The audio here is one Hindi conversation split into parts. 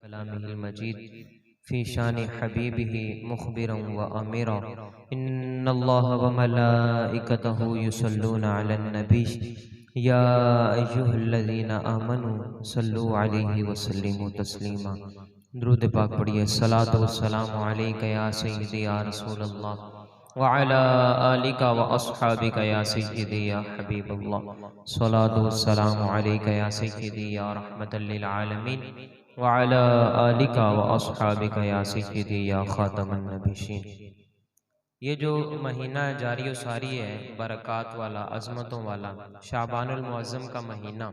कलामिहिल मजीद फ़ी शान हबीबिही मुख़बिरन व अमीरा इन्नल्लाह व मलाइकतहु युसल्लूना अलन नबी या अय्युहल्लज़ीना आमनू सल्लु अलैहि व सल्लिमू तस्लीमा। दुरूद पाक पढ़िए। सलातो वस्सलामु अलैका या सय्यदी या रसूलल्लाह व अला आलिका व अस्हाबिका या सय्यदी या हबीबल्लाह। सलातो वस्सलामु अलैका या सय्यदी या रहमतल लिल आलमीन व अला आलिका व अस्हाबिका या सय्यदी या खातमन नबीशीन। ये जो महीना जारी सारी है, बरक़ात वाला, अज़मतों वाला, शाबानुल मुअज़्ज़म का महीना,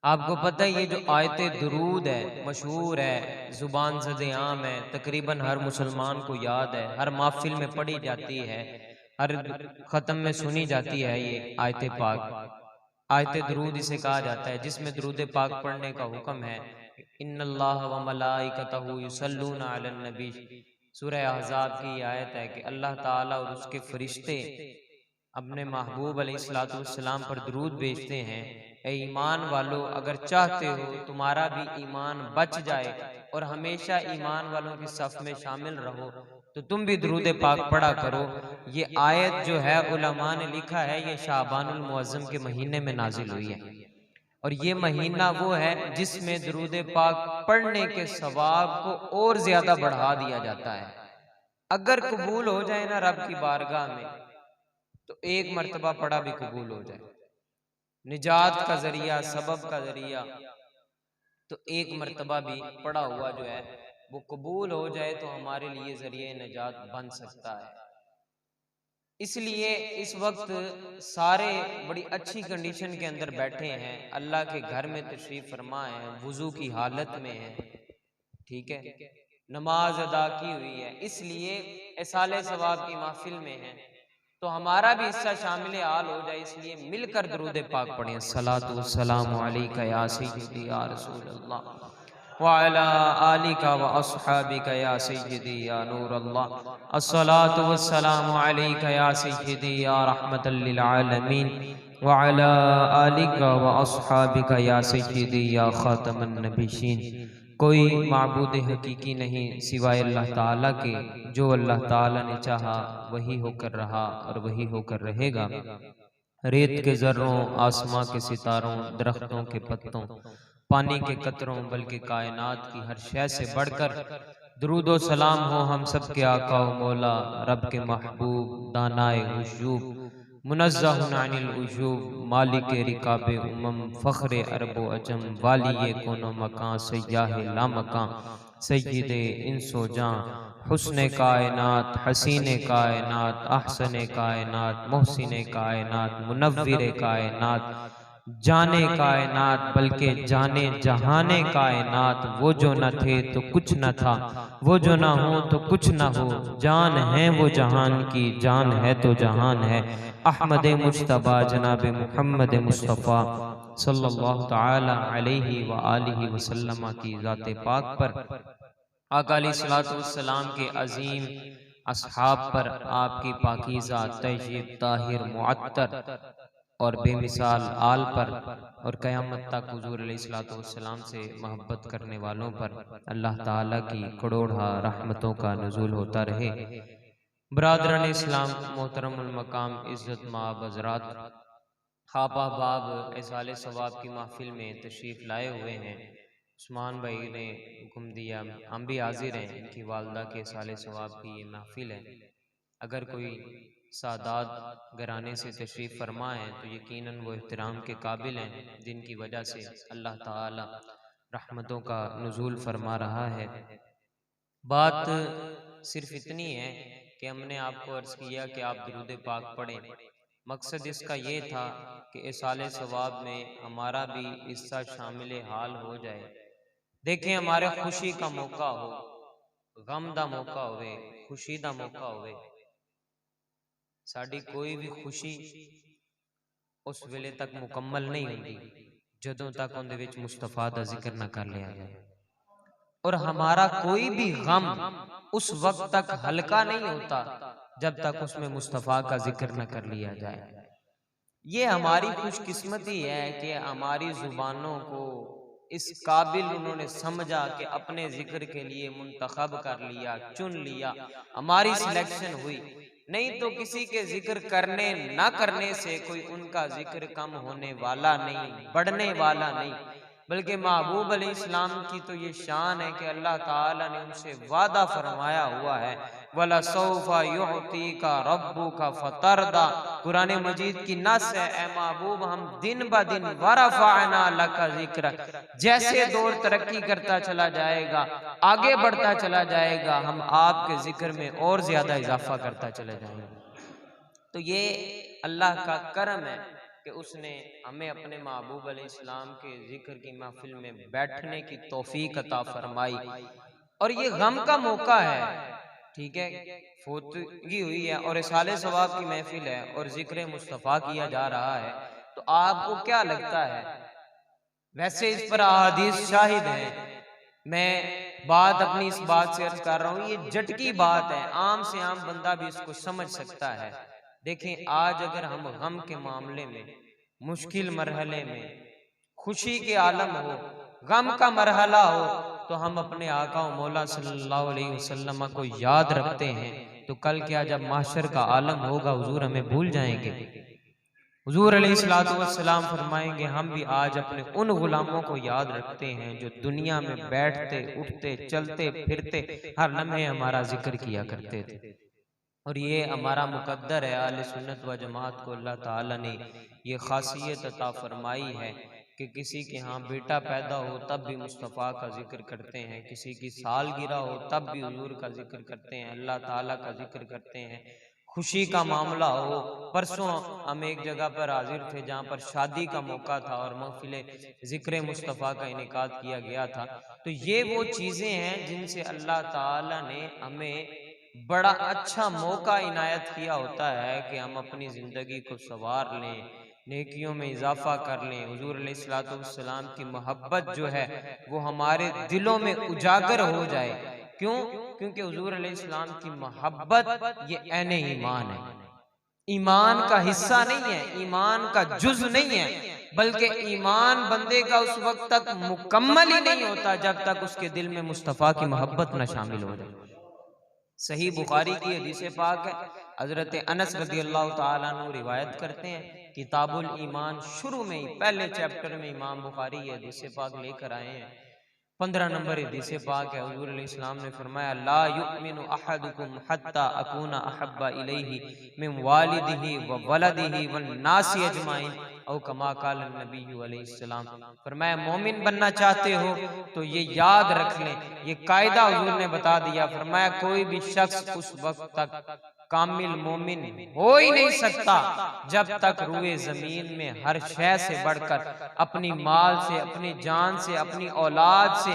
आपको पता है ये जो आयते दुरूद है, मशहूर है, जुबान ज़दे आम है, तकरीबन हर मुसलमान को याद है, हर महफिल में पढ़ी जाती है, हर ख़त्म में सुनी जाती है। ये आयते पाक, आयते दुरूद इसे कहा जाता है, जिसमें दुरूद पाक पढ़ने का हुक्म है। इन्नल्लाह व मलाइकतहु युसल्लूना अलन नबी, सूरह अहज़ाब की आयत है कि अल्लाह ताला और उसके फरिश्ते अपने महबूब अलैहिस्सलाम पर दुरूद भेजते हैं। ए ईमान वालों, अगर चाहते हो तुम्हारा भी ईमान बच जाए और हमेशा ईमान वालों की सफ में शामिल रहो, तो तुम भी दुरूद पाक पढ़ा करो। ये आयत जो है उलमा ने लिखा है ये शाबानुल मुअज़्ज़म के महीने में नाजिल हुई है, और ये महीना वो है जिसमें दुरूद पाक पढ़ने के सवाब को और ज्यादा बढ़ा दिया जाता है। अगर कबूल हो जाए ना रब की बारगाह में, तो एक मर्तबा पढ़ा भी कबूल हो जाए, निजात का जरिया, सबब का जरिया, तो एक मर्तबा भी पढ़ा हुआ जो है वो कबूल हो जाए तो हमारे लिए जरिए निजात बन सकता है। इसलिए इस वक्त सारे बड़ी अच्छी कंडीशन के अंदर बैठे हैं, अल्लाह के घर में तशरीफ फरमा है, वुजू की हालत में है, ठीक है, नमाज अदा की हुई है, इसलिए इसाले सवाब की महफिल में है, तो हमारा भी हिस्सा शामिल हाल हो जाए, इसलिए मिलकर दुरूद पाक पढ़ें। सलातु वस्सलामु अलैका या सय्यदी या रसूलल्लाह व अला आलिका व अस्हाबिका या सय्यदी या नूरल्लाह। अस्सलातु वस्सलामु अलैका या सय्यदी या रहमतल लिल आलमीन व अला आलिका व अस्हाबिका या सय्यदी या खातमन नबीशीन। कोई माबूद हकीकी नहीं सिवाय अल्लाह ताला के, जो अल्लाह ताला ने चाहा वही होकर रहा और वही होकर रहेगा। रेत के ज़र्रों, आसमां के सितारों, दरख्तों के पत्तों, पानी के कतरों, बल्कि कायनात की हर शय से बढ़कर दुरूदो सलाम हो हम सब के आका व मौला, रब के महबूब, दानाए उजूब, मुनज़्ज़हुन अनिल उजूब, मालिक रिकाबे उमम, फ़ख्रे अरबो अजम, वाली कोनो मकां, सय्याहे लामकां, सय्यिदे इंसो जां, हुस्ने कायनात, हसीने कायनात, अहसने कायनात, मोहसिने कायनात, मुनव्विरे कायनात, जाने कायनात, बल्कि जाने जहाने कायनात। वो जो न थे तो कुछ न था, वो जो न हो तो कुछ न हो, जान है वो जहान की, जान है तो जहान है। अहमद मुज्तबा जनाब मुहम्मद मुस्तफ़ा सल्लल्लाहु ताला अलैहि व आलिहि वसल्लम की ज़ात पाक पर, आका अलैहिस्सलातु वस्सलाम के अजीम असहाब पर, आपकी पाकीज़ा तय्यब ताहिर मुअत्तर और बेमिसाल आल पर, और क़यामत तक हुज़ूर अलैहिस्सलातु वस्सलाम से मोहब्बत करने वालों पर अल्लाह ताला की करोड़ा रहमतों का नुज़ूल होता रहे। बरादरान इस्लाम, मोहतरमुल मकाम, इज़्ज़त माब हज़रात, खाप अहबाब इसाले सवाब की महफिल में तशरीफ़ लाए हुए हैं। उस्मान भाई ने हुक्म दिया, हम भी हाजिर हैं, इनकी वालदा के साले सवाब की ये महफिल है। अगर कोई सादात घराने से तशरीफ़ फरमा है तो यकीनन वो एहतराम के काबिल हैं, जिनकी वजह से अल्लाह ताला रहमतों का नुज़ूल फरमा रहा है। बात सिर्फ इतनी है कि हमने आपको अर्ज़ किया कि आप दुरूद पाक पढ़ें। मकसद इसका ये था कि इसाले सवाब में हमारा भी हिस्सा शामिल हाल हो जाए। देखें, हमारे खुशी का मौका हो, गम दा मौका होवे, खुशी दा मौका होवे, साड़ी कोई भी खुशी उस वेले तक मुकम्मल नहीं होती जदों तक उनदे विच मुस्तफा दा जिक्र ना कर लिया जाए, और हमारा कोई भी गम उस वक्त तक हल्का नहीं होता जब तक उसमें मुस्तफा का जिक्र न कर लिया जाए। ये हमारी खुशकिस्मती है कि हमारी जुबानों को इस काबिल उन्होंने समझा कि अपने जिक्र के लिए मुंतखब कर लिया, चुन लिया, हमारी सिलेक्शन हुई। नहीं तो किसी के जिक्र करने ना करने से कोई उनका जिक्र कम होने वाला नहीं, बढ़ने वाला नहीं, बल्कि महबूब अलैहिस्सलाम की तो ये शान है कि अल्लाह ताला ने उनसे वादा फरमाया हुआ है, वला सौफा युअतीका रब्बुका फतरदा। कुरान मजीद की नस है, ए महबूब हम दिन ब दिन वरफअना लका जिक्र, जैसे दौर तरक्की करता चला जाएगा, आगे बढ़ता चला जाएगा, हम आपके जिक्र में और ज्यादा इजाफा करता चला जाएगा। तो ये अल्लाह का करम है कि उसने हमें अपने महबूब अलैहिस्सलाम के जिक्र की महफिल में बैठने की तौफीक अता फरमाई। और ये गम का मौका है, ठीक है, फौतगी हुई है और इसाले सवाब की महफिल है और जिक्र मुस्तफ़ा किया जा रहा है, तो आपको क्या लगता है? वैसे इस पर अहादीस शाहिद है, मैं बात अपनी इस बात से अर्ज कर रहा हूँ, ये जटकी बात है, आम से आम बंदा भी इसको समझ सकता है। देखें, आज अगर हम गम के मामले में, मुश्किल मरहले में, खुशी के आलम हो, गम का मरहला हो, तो हम अपने आका और मौला सल्लल्लाहु अलैहि वसल्लम को याद रखते हैं, तो कल क्या जब माशर का आलम होगा हुजूर हमें भूल जाएंगे? हुजूर अलैहिस्सलातु वस्सलाम फरमाएंगे, हम भी आज अपने उन गुलामों को याद रखते हैं जो दुनिया में बैठते उठते चलते फिरते हर लम्हे हमारा जिक्र किया करते थे। और ये हमारा मुकद्दर है, आले सुन्नत व जमात को अल्लाह ताला ने ये खासियत अता फरमाई है कि किसी के यहाँ बेटा पैदा हो तब भी मुस्तफ़ा का जिक्र करते हैं, किसी की सालगिरह हो तब भी हुजूर का जिक्र करते हैं, अल्लाह ताला का जिक्र करते हैं। खुशी का मामला हो, परसों हम एक जगह पर हाजिर थे जहाँ पर शादी का मौका था और महफिल जिक्र मुस्तफ़ा का इनेकाद किया गया था। तो ये वो चीज़ें हैं जिनसे अल्लाह ताला ने हमें बड़ा अच्छा मौका इनायत किया होता है कि हम अपनी ज़िंदगी को संवार लें, नेकियों में इजाफा कर लें, हुजूर अलैहिस्सलातु वस्सलाम की मोहब्बत जो है वो हमारे दिलों में उजागर हो जाए। क्यों? क्योंकि हुजूर अलैहिस्सलाम की मोहब्बत ये ऐने ईमान है, ईमान का हिस्सा नहीं है, ईमान का जुज नहीं है, बल्कि ईमान बंदे का उस वक्त तक मुकम्मल ही नहीं होता जब तक उसके दिल में मुस्तफ़ा की मोहब्बत न शामिल हो जाए। सही बुखारी की हदीस पाक है, हजरत अनस रज़ी अल्लाह ताला अन्हु रिवायत करते हैं, किताबुल ईमान शुरू में ही पहले चैप्टर में इमाम बुखारी ये हदीस पाक लेकर आए हैं। 15 नंबर हदीस पाक है, हुजूर अलैहिस्सलाम ने फरमाया, ला युमिनु अहदुकुम हत्ता अकूना अहब्बा इलैहि मिन वालिदिही व वलदिही वन नासी अजमाइन औ कमा काल नबी अलैहिस्सलाम। फरमाया, मोमिन बनना चाहते हो तो ये याद रख लें, ये कायदा हुजूर ने बता दिया। फरमाया, कोई भी शख्स उस वक्त तक कामिल मोमिन हो ही नहीं सकता जब तक रूए जमीन में हर शय से बढ़कर, अपनी माल से, अपनी जान से, अपनी औलाद से,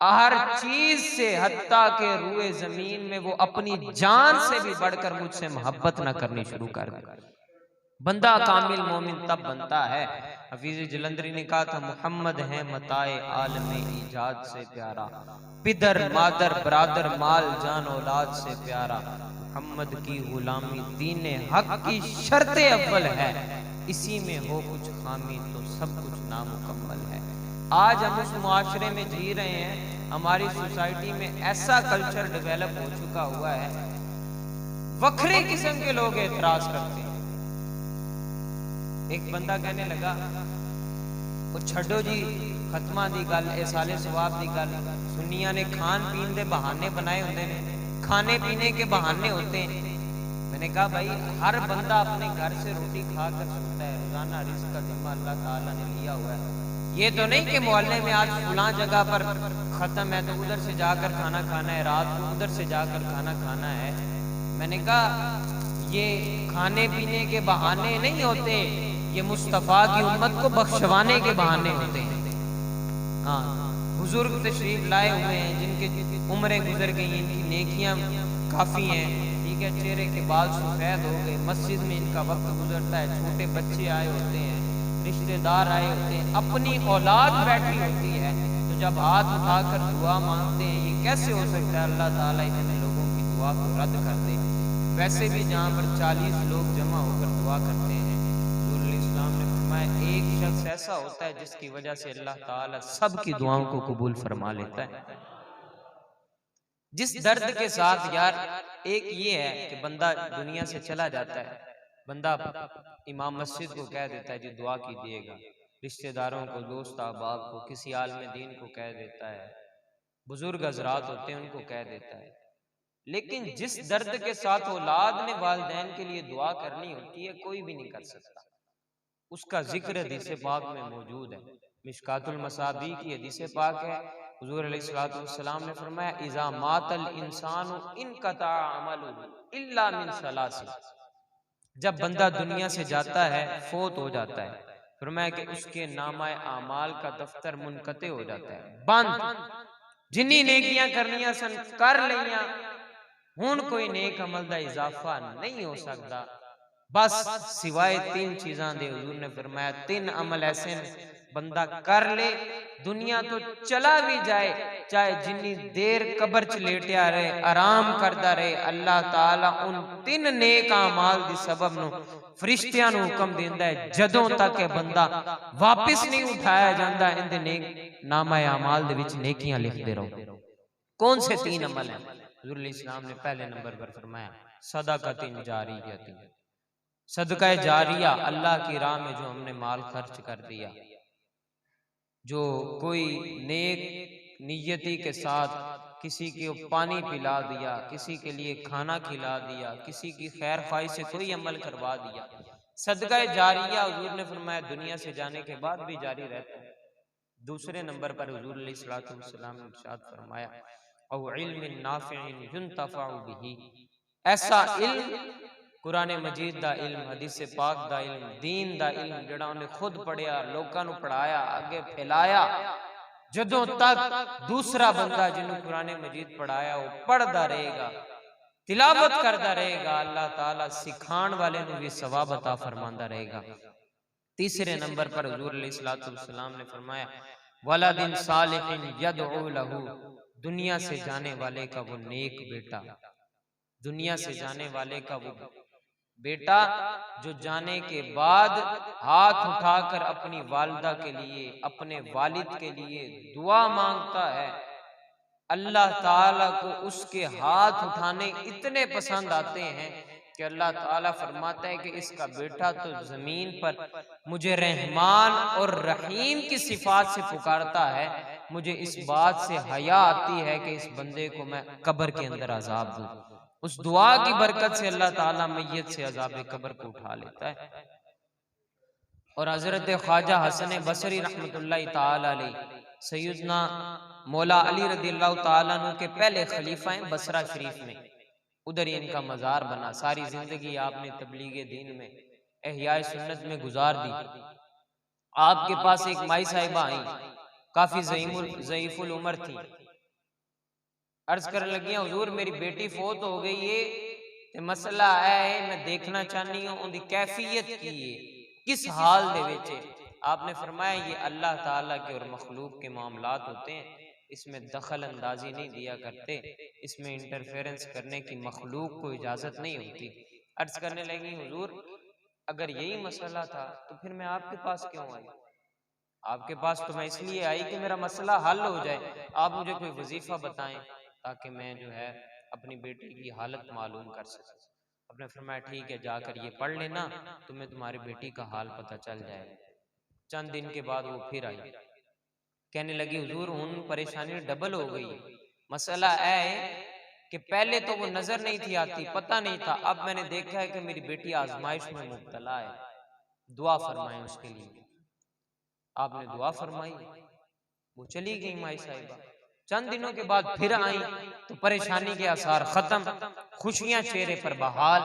हर चीज से, हत्ता के रूए जमीन में वो अपनी जान से भी बढ़कर मुझसे मोहब्बत न करनी शुरू कर दे। बंदा कामिल मोमिन तब बनता है। हफीज जलंधरी ने कहा था, मोहम्मद है मताए आलम ईजाद से प्यारा, पिदर मादर बरादर माल जान औलाद से प्यारा, मोहम्मद की गुलामी दीन हक की शर्त अव्वल है, इसी में हो कुछ खामी तो सब कुछ नामुकम्मल है। आज हम उस मुआशरे में जी रहे हैं, हमारी सोसाइटी में ऐसा कल्चर डेवलप हो चुका हुआ है, वखरे किस्म के लोग एतराज करते हैं। एक बंदा कहने लगा, वो छड्डो जी खत्मा दी गल, ए साले सवाब दी गल, सुन्नियां ने खान पीन के बहाने बनाए होते हैं, खाने पीने के बहाने होते हैं। मैंने कहा भाई, हर बंदा अपने घर से रोटी खा कर सोता है, रोजाना रिस्क का जिम्मा अल्लाह ताला ने लिया हुआ है। ये तो नहीं कि मोहल्ले में आज फलां जगह पर खत्म है तो उधर से जाकर खाना खाना है, रात को उधर से जाकर खाना खाना है। मैंने कहा ये खाने पीने के बहाने नहीं होते, ये मुस्तफ़ा की उम्मत को बख्शवाने के बहाने होते हैं। हाँ, बुजुर्ग तशरीफ लाए हुए हैं जिनके उम्रें गुजर गई, इनकी नेकियां काफ़ी हैं, ठीक है, चेहरे के बाल सफ़ेद हो गए, मस्जिद में इनका वक्त गुजरता है, छोटे बच्चे आए होते हैं, रिश्तेदार आए होते हैं, अपनी औलाद बैठी होती है, तो जब हाथ उठाकर दुआ मांगते हैं, ये कैसे हो सकता है अल्लाह ताला इतने लोगों की दुआ को रद्द कर दे। वैसे भी जहाँ पर 40 लोग जमा होकर दुआ करते हैं, फरमाया एक शख्स ऐसा होता है जिसकी वजह से अल्लाह ताला सबकी दुआओं को कबूल फरमा लेता है। जिस दर्द के साथ यार, एक ये है कि बंदा दुनिया से चला जाता है, बंदा इमाम मस्जिद को कह देता है जी दुआ कीजिएगा, रिश्तेदारों को, दोस्त अहबाब को, किसी आलिम दीन को कह देता है, बुजुर्ग हजरात होते हैं उनको कह देता है। लेकिन जिस दर्द के साथ औलाद ने वालिदैन के लिए दुआ करनी होती है कोई भी नहीं कर सकता। उसका जिक्र हदीस पाक में मौजूद है। मिशकातुल मसाबी की हदीस पाक है, हुजूर अलैहिस्सलातु वस्सलाम ने फरमाया इज़ा मातल इंसानु इनक़ता अमलुहु इल्ला मिन सलासिन, जब बंदा दुनिया से जाता है, फोत हो जाता है, फरमाया कि उसके नामाए आमाल का दफ्तर मुनक़ते हो जाता है, बंद। जिन्नी नेकियां करनियां सन कर लियां, हुण कोई नेक अमल दा इजाफा नहीं हो सकता, बस सिवाय तीन चीज़ां दे। हुजूर ने फरमाया तीन अमल ऐसे बंदा कर ले, दुनिया तो चला भी जाए, चाहे जिन्नी देर कब्र च लेटिया रहे, आराम करता रहे, अल्लाह ताला उन तीन नेक अमाल दी सबब नु फरिश्तियां नु हुक्म देंदा है जदों तक ये बंदा वापस नहीं उठाया जाता, इंदे नेक नामा अमाल दे विच नेकियां लिखदे रहो। कौन से तीन अमल हैं? हुजूर इस्लाम ने पहले नंबर पर फरमाया सदक़तिन जारियतिन, सदका जारिया, अल्लाह की राह में जो हमने माल खर्च कर दिया, जो कोई नेक नियति के साथ किसी को पानी पिला दिया, किसी के लिए खाना खिला दिया, किसी की खैर ख्वाही से कोई अमल करवा दिया, सदका जारिया हुजूर ने फरमाया दुनिया से जाने के बाद भी जारी रहता है। दूसरे नंबर पर हुजूर अलैहिस्सलातु वस्सलाम ने इरशाद फरमाया औ इल्मिन नाफ़िइन युंतफ़अु बिही, ऐसा इल्म, कुरान मजीद दा इल्म, हदीस पाक दा इल्म, दीन दा इल्म जिहड़ा उन्हें खुद पढ़िया, लोकां नूं पढ़ाया, आगे फैलाया, जदों तक दूसरा बंदा जिन्होंने कुरान मजीद पढ़ाया वो पढ़दा रहेगा, तिलावत करता रहेगा, अल्लाह ताला सिखाण वाले नूं भी सवाब अता फरमांदा रहेगा। तीसरे नंबर पर हुजूर अलैहिस्सलातु वस्सलाम ने फरमाया वलदिन सालिहिन यदउ लहू, दुनिया से जाने वाले का वो नेक बेटा, दुनिया से जाने वाले का वो बेटा जो जाने के बाद हाथ उठाकर अपनी वालिदा के लिए, अपने वालिद के लिए दुआ मांगता है, अल्लाह ताला को उसके हाथ उठाने इतने पसंद आते हैं कि अल्लाह ताला फरमाता है कि इसका बेटा तो जमीन पर मुझे रहमान और रहीम की सिफात से पुकारता है, मुझे इस बात से हया आती है कि इस बंदे को मैं कब्र के अंदर अजाब दूं। उस दुआ की बरकत से अल्लाह ताला मैयत से अजाब कब्र को उठा लेता है। और हजरत ख्वाजा हसन बसरी रहमतुल्लाह ताला अलैह, सैयदना मौला अली रदियल्लाहु ताला अन्हु के पहले खलीफा हैं बसरा शरीफ में, उधर ही इनका मजार बना। सारी जिंदगी आपने तबलीग दीन में, एहयाए सुन्नत में गुजार दी। आपके पास एक माई साहिबा आई, काफी ज़ईफुल उम्र थी, अर्ज करने लगी हुजूर मेरी बेटी फोत हो गई है, ते मसला है मैं देखना चाहनी हूं उनकी कैफियत की है, किस हाल दे विच है। आपने फरमाया ये अल्लाह ताला के और मखलूक के मामलात होते हैं, इसमें दखल अंदाजी नहीं दिया करते, इसमें इंटरफेरेंस करने की मखलूक को इजाजत नहीं होती। अर्ज करने लगी हुजूर अगर यही मसला था तो फिर मैं आपके पास क्यों आई? आपके पास तो मैं इसलिए आई कि मेरा मसला हल हो जाए, आप मुझे कोई वजीफा बताएं ताकि मैं जो है अपनी बेटी की हालत मालूम कर सकूं। आपने फरमाया ठीक है जाकर ये पढ़ लेना, तुम्हें तुम्हारी बेटी का हाल पता चल जाएगा। चंद दिन के बाद वो फिर आई, कहने लगी हुजूर उन परेशानी डबल हो गई, मसला है कि पहले तो वो नजर नहीं थी आती, पता नहीं था, अब मैंने देखा है कि मेरी बेटी आजमाइश में मुब्तला है, दुआ फरमाएं उसके लिए। आपने दुआ फरमाई, वो चली गई माई साहिबा। चंद दिनों के बाद फिर आई तो परेशानी के आसार खत्म, खुशियां चेहरे पर बहाल।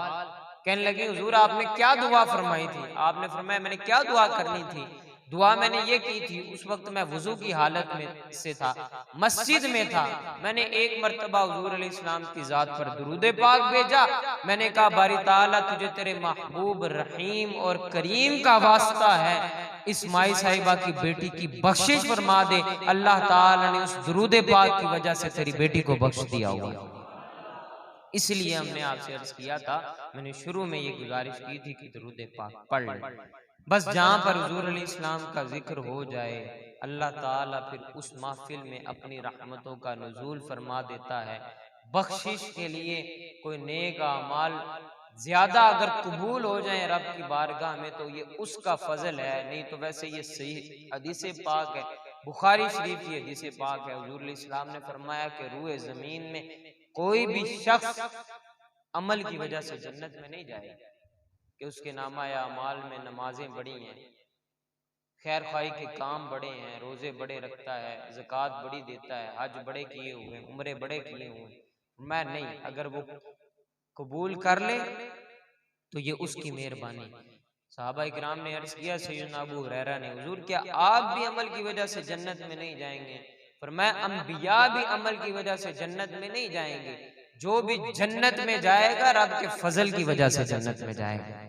कहने लगी हुजूर आपने क्या दुआ फरमाई थी? आपने फरमाया मैंने क्या दुआ करनी थी? दुआ मैंने ये की थी, उस वक्त मैं वुजू की हालत में से था, मस्जिद में था, मैंने एक मर्तबा हुजूर अलैहिस्सलाम की जात पर दुरूद पाक भेजा, मैंने कहा बारी ताला तुझे तेरे महबूब रहीम और करीम का वास्ता है, इस माई साहिबा की बेटी की बख्शिश फरमा दे। अल्लाह ताला ने उस दुरूद पाक की वजह से तेरी बेटी को बख्श दिया हुआ। इसलिए हमने आपसे अर्ज किया था, मैंने शुरू में ये गुजारिश की थी कि दुरूद पाक पढ़ लें। बस जहाँ पर हुजूर अलैहिस्सलाम का जिक्र हो जाए, अल्लाह ताला फिर उस महफिल में अपनी रहमतों का नुज़ूल फरमा देता है। बख्शिश के लिए कोई नेक अमाल ज्यादा अगर कबूल हो जाए रब की बारगाह में तो ये उसका फजल है, नहीं तो वैसे ये सही हदीस पाक है, बुखारी शरीफ की हदीस पाक है। हुजूर अलैहिस्सलाम ने फरमाया कि रूए जमीन में कोई भी शख्स अमल की वजह से जन्नत में नहीं जाएगा कि उसके नामा या अमाल में नमाजें बड़ी हैं, खैर खाई के काम बड़े हैं, रोजे बड़े रखता है, ज़कात बड़ी देता है, हज बड़े किए हुए, उम्रे बड़े किए हुए, मैं नहीं, अगर वो कबूल कर ले तो ये उसकी मेहरबानी। सहाबा इकराम ने अर्ज किया सैयदना अबू हुरैरा ने, हुजूर क्या आप भी अमल की वजह से जन्नत में नहीं जाएंगे? फरमाया अंबिया भी अमल की वजह से जन्नत में नहीं जाएंगे, जो भी जन्नत में जाएगा रब के फजल की वजह से जन्नत में जाएगा,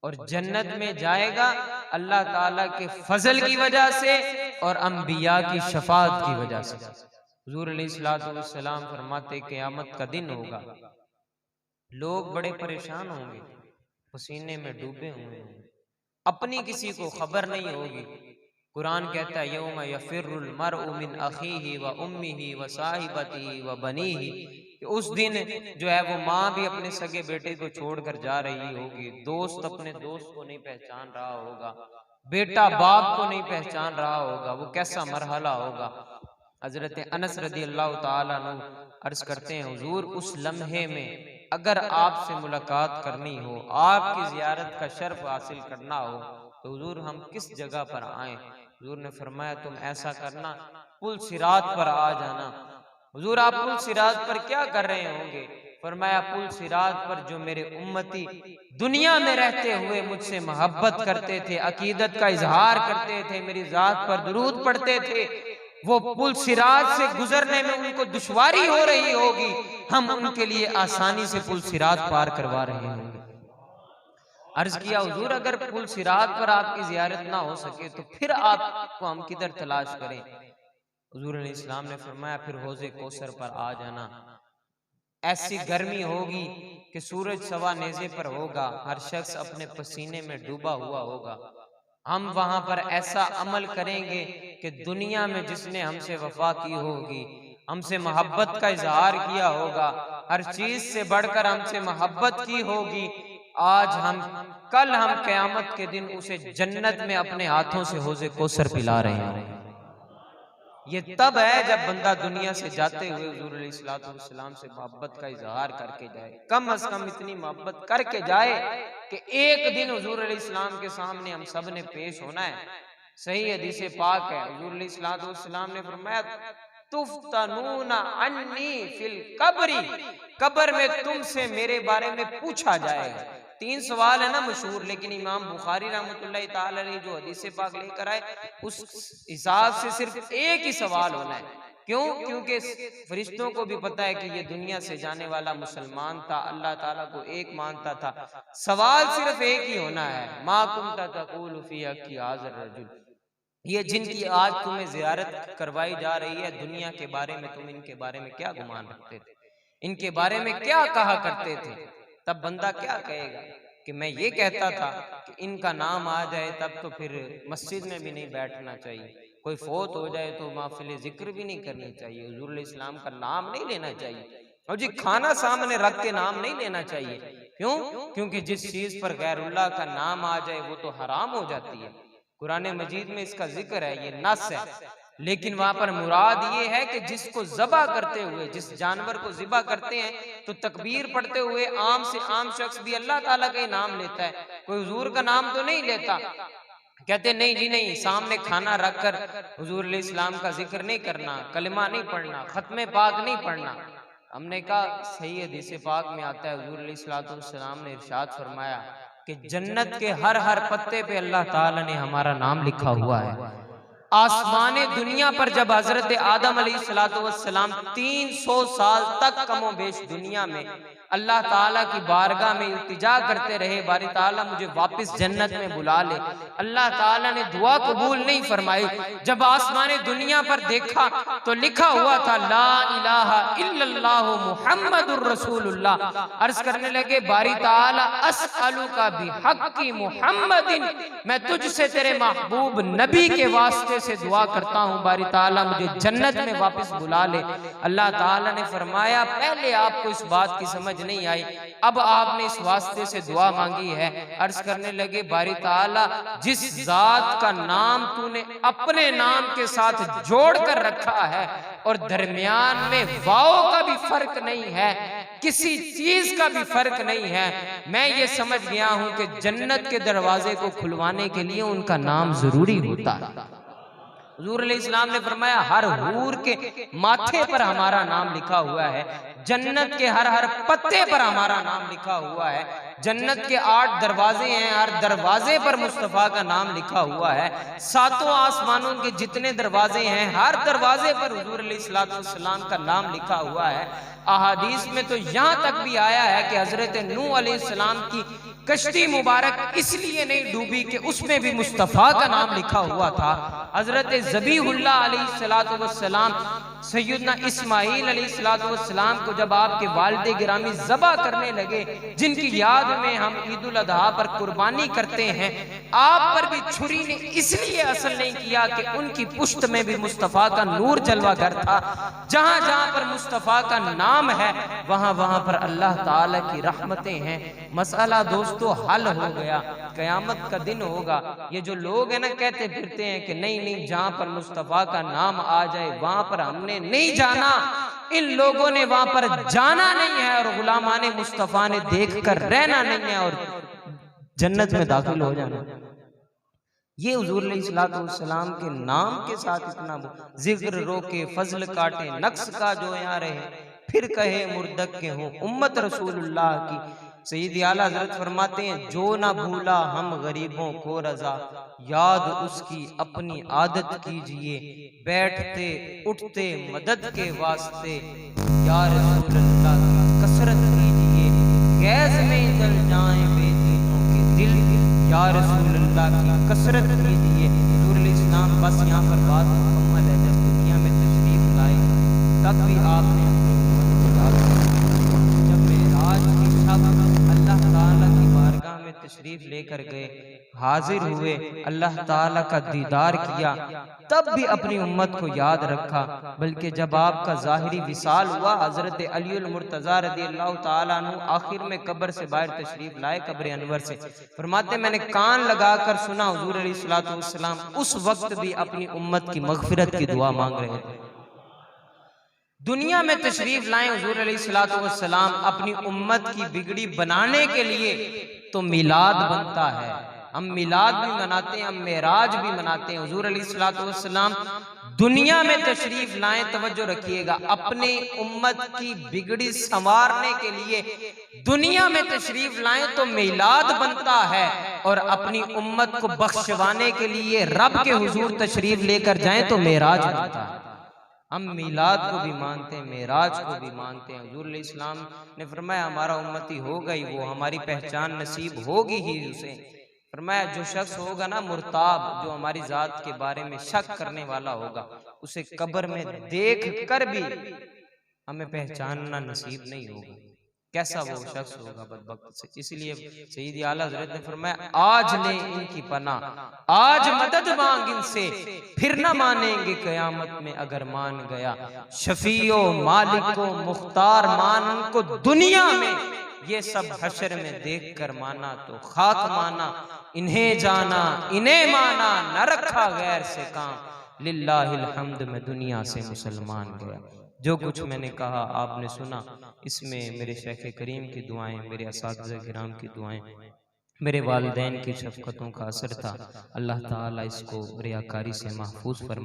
और जन्नत में जाएगा अल्लाह ताला के फजल की वजह से और अंबिया की शफाअत की वजह से। हुजूर अलैहिस्सलातु वस्सलाम फरमाते क़यामत का दिन होगा, लोग बड़े परेशान होंगे, पसीने में डूबे हुए होंगे, अपनी किसी को खबर नहीं होगी। कुरान कहता है यौम यफिरुल मरउ मिन अखीही व उम्मिही व साहिबतिही व बनीही, उस दिन जो है वो माँ भी अपने सगे बेटे को छोड़कर जा रही होगी, दोस्त अपने दोस्त को नहीं पहचान रहा होगा, बेटा बाप को नहीं पहचान रहा होगा, वो कैसा मरहला होगा। हजरत अनस रदी अल्लाह ताला अन्हु अर्ज करते हैं, हुजूर उस लम्हे में अगर आपसे मुलाकात करनी हो, आपकी जियारत का शर्फ हासिल करना हो तो हुजूर हम किस जगह पर आए? हुजूर ने फरमाया तुम ऐसा करना, पुल सिरात पर आ जाना। हुजूर आप पुल सिरात पर क्या कर रहे होंगे? फरमाया पुल सिरात पर जो मेरे उम्मती दुनिया में रहते हुए मुझसे मोहब्बत करते थे, अकीदत का इजहार करते थे, मेरी जात पर दुरूद पढ़ते थे, वो पुल सिरात से गुजरने में उनको दुश्वारी हो रही होगी, हम उनके लिए आसानी से पुल सिरात पार करवा रहे होंगे। अर्ज किया हुजूर अगर पुल सिरात पर आपकी जियारत ना हो सके तो फिर आपको हम किधर तलाश करें? हुजूर अलैहिस्सलाम ने फरमाया फिर हौज़े कौसर पर आ जाना, ऐसी गर्मी होगी कि सूरज सवा नेज़े पर होगा, हर शख्स अपने पसीने में डूबा हुआ होगा, हम वहां पर ऐसा अमल करेंगे कि दुनिया में जिसने हमसे वफा की होगी, हमसे मोहब्बत का इजहार किया होगा, हर चीज से बढ़कर हमसे मोहब्बत की होगी, कल हम क़यामत के दिन उसे जन्नत में अपने हाथों से हौज़े कौसर पिला रहे हैं। ये तब है जब बंदा दुनिया से जाते हुए हुजूर अलैहिस्सलातु वस्सलाम से मोहब्बत का इजहार करके जाए, कम से कम इतनी मोहब्बत करके जाए कि एक दिन हुजूर अलैहिस्सलाम के सामने हम सब ने पेश होना है। सही हदीस पाक है, हुजूर अलैहिस्सलातु वस्सलाम ने फरमाया तुफ्तनूना अन्नी फिल कब्री, कब्र में तुमसे मेरे बारे में पूछा जाएगा। 3 सवाल है ना मशहूर, लेकिन इमाम बुखारी रहमतुल्लाह ताला अलैह जो हदीस पाक लेकर आए उस हिसाब से सिर्फ एक ही सवाल होना है। क्यों? क्योंकि फरिश्तों को भी पता है कि ये दुनिया से जाने वाला मुसलमान था, अल्लाह ताला को एक मानता था, सवाल सिर्फ एक ही होना है, मा कुंता तक़ूलु फी हक़्क़ि हाज़िर रजुल, ये जिनकी आज तुम्हें जियारत करवाई जा रही है दुनिया के बारे में, तुम इनके बारे में क्या गुमान रखते थे, इनके बारे में क्या कहा करते थे? तब बंदा क्या कहेगा कि मैं ये कहता था कि इनका नाम आ जाए तब तो फिर मस्जिद में भी नहीं बैठना चाहिए, कोई फौत हो जाए तो महफिल जिक्र भी नहीं करनी चाहिए, हुजूर अलैहिस्सलाम का नाम नहीं लेना चाहिए, और जी खाना सामने रख के नाम नहीं लेना चाहिए। क्यों? क्योंकि जिस चीज पर गैरुल्लाह का नाम आ जाए वो तो हराम हो जाती है। कुरान मजीद में इसका जिक्र है, ये नस है, लेकिन वहां पर मुराद ये है कि जिसको ज़बा करते हुए, जिस जानवर को ज़िबा करते हैं तो तकबीर पढ़ते हुए आम से आम शख्स भी अल्लाह ताला का ही नाम लेता है, कोई हुजूर का नाम तो नहीं लेता। कहते नहीं जी नहीं, सामने खाना रखकर हुजूर अलैहिस्सलाम का जिक्र नहीं करना, कलिमा नहीं पढ़ना, खत्मे पाक नहीं पढ़ना। हमने कहा सही हदीस पाक में आता है, हुजूर अलैहिस्सलातु वस्सलाम ने इरशाद फरमाया कि जन्नत के हर हर पत्ते पे अल्लाह ताला ने हमारा नाम लिखा हुआ है। आसमान दुनिया पर जब हजरत आदम अलैहिस्सलाम 300 साल तक कमो बेश दुनिया में अल्लाह ताला की बारगाह में इल्तिजा करते रहे, बारी ताला मुझे वापस जन्नत में बुला ले। अल्लाह ताला ने दुआ कबूल नहीं फरमाई। जब आसमान दुनिया पर देखा तो लिखा हुआ था ला इलाहा इल्लल्लाह मुहम्मदुर रसूलुल्लाह। अर्ज करने लगे बारी ताला अस्अलुका बिहक्की मुहम्मदिन, मैं तुझसे तेरे महबूब नबी के वास्ते से दुआ करता हूँ, बारी ताला मुझे जन्नत में वापस बुला ले। अल्लाह ताला ने फरमाया पहले आपको इस बात की समझ नहीं आई, अब आपने इस वास्ते से दुआ मांगी है। अर्ज करने लगे बारी ताला जिस जात का नाम तूने अपने नाम के साथ जोड़ कर रखा है और दरमियान में वाओ का भी फर्क नहीं है, किसी चीज का भी फर्क नहीं है, मैं ये समझ गया हूं कि जन्नत के दरवाजे को खुलवाने के लिए उनका नाम जरूरी होता है। हुजूर अलैहिस्सलाम ने फरमाया हर हूर के माथे पर हमारा नाम लिखा हुआ है, जन्नत के हर पत्ते पर हमारा नाम लिखा हुआ है, जन्नत के 8 दरवाजे हैं, हर दरवाजे पर मुस्तफ़ा का नाम लिखा हुआ है, 7 आसमानों के जितने दरवाजे हैं हर दरवाजे पर हुजूर अलैहिस्सलाम का नाम लिखा हुआ है। अहादीस में तो यहाँ तक भी आया है कि हजरत नूह अलैहिस्सलाम की कश्ती मुबारक इसलिए नहीं डूबी कि उसमें भी मुस्तफ़ा का नाम लिखा हुआ था। हजरत ज़बीहुल्लाह अलैहिस्सलातु वस्सलाम सैयदना इस्माईल अलैहिस्सलाम को जब आपके वालिद गिरामी ज़बा करने लगे, जिनकी याद में हम ईद उल अज़हा पर कुर्बानी करते हैं, आप पर भी छुरी ने इसलिए असर नहीं किया कि उनकी पुश्त में भी मुस्तफ़ा का नूर जलवागर था। जहां जहां पर मुस्तफ़ा का नाम है वहां वहां पर अल्लाह ताला की रहमतें हैं। मसला दोस्तों हल हो गया, कयामत का दिन होगा। ये जो लोग हैं ना कहते फिरते हैं कि नहीं नहीं जहां पर मुस्तफ़ा का नाम आ जाए वहां पर हमने नहीं जाना, इन लोगों ने वहां पर जाना नहीं है और गुलामाने मुस्तफ़ा ने देखकर रहना नहीं है और जन्नत में दाखिल हो जाना। ये हुजूर अलैहिस्सलाम के नाम के साथ इतना जिक्र रोके फजल काटे नक्श का जो यहाँ रहे, फिर कहे मुर्दक के हो उम्मत रसूलुल्लाह की। सईद आला हज़रत फरमाते हैं जो ना भूला हम गरीबों को रजा, याद उसकी अपनी आदत कीजिए, बैठते उठते मदद के वास्ते या रसूल अल्लाह की कसरत कीजिए, गैस में जल जाएं बेदीनों के दिल, या रसूल अल्लाह की कसरत कीजिए। हुजूर अलैहिस्सलाम बस यहाँ पर बात मुकम्मल है। जब दुनिया में तशरीफ लाए तब भी आपने जब मेराज की शब अल्लाह ताला की बारगाह में तशरीफ लेकर गए, हाजिर हुए, अल्लाह ताला का दीदार किया, तब भी अपनी उम्मत को याद रखा। बल्कि जब आपका ज़ाहिरी विसाल हुआ, हजरत अली मुर्तज़ा रज़ियल्लाहु ताला अन्हु आखिर में कब्र से बाहर तशरीफ लाए, कब्र अनवर से, फरमाते मैंने कान लगाकर सुना हुजूर अलैहिस्सलातु वस्सलाम उस वक्त भी अपनी उम्मत की मगफिरत की दुआ मांग रहे थे। दुनिया में तशरीफ लाए हुजूर अलैहिस्सलातु वस्सलाम अपनी उम्मत की बिगड़ी बनाने के लिए, तो मिलाद बनता है। हम मिलाद भी मनाते हैं, हम मेराज भी मनाते हैं। हुजूर अलैहिस्सलातु वस्सलाम दुनिया में तशरीफ लाएं, तवज्जो रखिएगा, अपने उम्मत की बिगड़ी संवारने के लिए दुनिया में तशरीफ लाएं तो मिलाद बनता है, और अपनी उम्मत को बख्शवाने के लिए रब के हुजूर तशरीफ लेकर जाएं तो मेराज बनता है। हम मिलाद को भी मानते हैं, मेराज को भी मानते हैं। हुजूर अलैहिस्सलाम ने फरमाया हमारा उम्मती होगा ही वो, हमारी पहचान नसीब होगी ही उसे। फरमाया जो शख्स होगा ना मुर्ताब, जो हमारी जात के बारे में शक करने वाला होगा, उसे कब्र में देख कर भी हमें पहचानना नसीब नहीं होगा। कैसा वो शख्स होगा बदबख्त से। इसलिए सईद आला हज़रत ने फरमाया आज ले इनकी पनाह, आज मदद मांग इनसे, फिर न मानेंगे कयामत में अगर मान गया। शफीओ मालिको मुख्तार मान उनको दुनिया में, ये सब हशर में देख कर माना तो खाक माना। इन्हें जाना इन्हें माना, न रखा गैर से काम, लिल्लाहिल हम्द में दुनिया से मुसलमान गया। जो कुछ मैंने कहा आपने सुना, इसमें मेरे शेख करीम की दुआएं, मेरे असातिज़ा किराम की दुआएं, मेरे वालिदैन की शफ़क़तों का असर था। अल्लाह ताला इसको रियाकारी से महफूज फरमा।